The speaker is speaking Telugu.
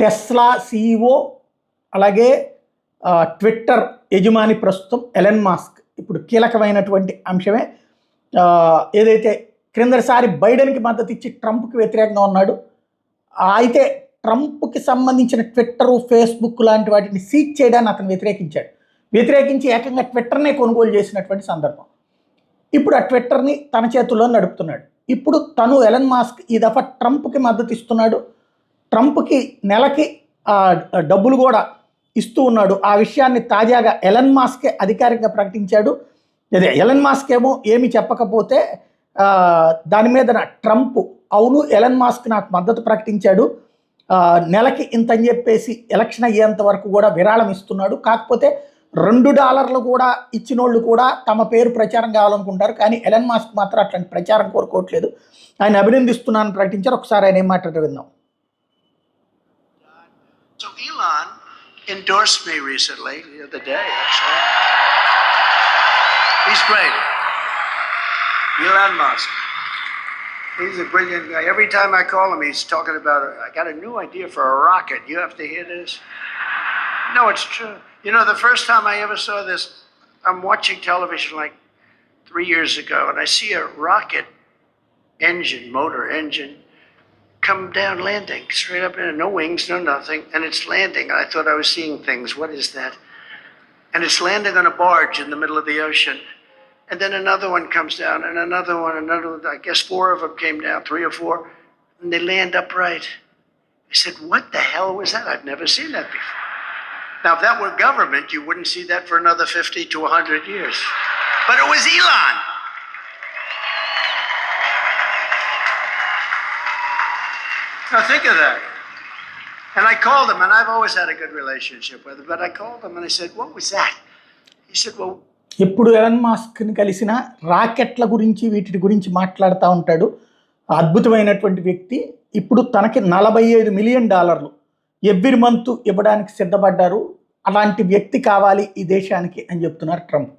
టెస్లా CEO, అలాగే ట్విట్టర్ యజమాని ప్రస్తుతం ఎలన్ మాస్క్. ఇప్పుడు కీలకమైనటువంటి అంశమే. ఏదైతే క్రిందసారి బైడెన్కి మద్దతు ఇచ్చి ట్రంప్కి వ్యతిరేకంగా ఉన్నాడు, అయితే ట్రంప్కి సంబంధించిన ట్విట్టర్, ఫేస్బుక్ లాంటి వాటిని సీజ్ చేయడాన్ని అతను వ్యతిరేకించి ఏకంగా ట్విట్టర్నే కొనుగోలు చేసినటువంటి సందర్భం. ఇప్పుడు ఆ ట్విట్టర్ని తన చేతుల్లో నడుపుతున్నాడు. ఇప్పుడు తను ఎలన్ మాస్క్ ఈ దఫా ట్రంప్కి మద్దతు ఇస్తున్నాడు, ట్రంప్కి నెలకి డబ్బులు కూడా ఇస్తూ ఉన్నాడు. ఆ విషయాన్ని తాజాగా ఎలన్ మాస్కే అధికారికంగా ప్రకటించాడు. అదే ఎలన్ మాస్క్ ఏమో ఏమి చెప్పకపోతే దాని మీద ట్రంప్ అవును ఎలన్ మాస్క్ నాకు మద్దతు ప్రకటించాడు, నెలకి ఇంత అని చెప్పేసి ఎలక్షన్ అయ్యేంత వరకు కూడా విరాళం ఇస్తున్నాడు, కాకపోతే $2 కూడా ఇచ్చినోళ్ళు కూడా తమ పేరు ప్రచారం కావాలనుకుంటారు, కానీ ఎలన్ మాస్క్ మాత్రం అట్లాంటి ప్రచారం కోరుకోవట్లేదు, ఆయన అభినందిస్తున్నానని ప్రకటించారు. ఒకసారి ఆయన ఏం మాట్లాడారు విందాం. So Elon endorsed me recently, the other day actually. He's great. Elon Musk. He's a brilliant guy. Every time I call him, he's talking about, I got a new idea for a rocket. You have to hear this. No, it's true. You know, the first time I ever saw this, I'm watching television like 3 years ago, and I see a rocket motor engine, come down landing, straight up in, no wings, no nothing, and it's landing. I thought I was seeing things. What is that? And it's landing on a barge in the middle of the ocean. And then another one comes down, and another one, I guess 4 of them came down, 3 or 4, and they land upright. I said, what the hell was that? I've never seen that before. Now, if that were government, you wouldn't see that for another 50 to 100 years. But it was Elon. Now, think of that. And I called him, and I've always had a good relationship with him, but I called him, and I said, what was that? He said, well, ఎప్పుడు ఎలన్ మాస్క్ని కలిసిన రాకెట్ల గురించి వీటి గురించి మాట్లాడుతూ ఉంటాడు. అద్భుతమైనటువంటి వ్యక్తి. ఇప్పుడు తనకి $45 మిలియన్ ఎవ్రీ మంత్ ఇవ్వడానికి సిద్ధపడ్డారు. అలాంటి వ్యక్తి కావాలి ఈ దేశానికి అని చెప్తున్నారు ట్రంప్.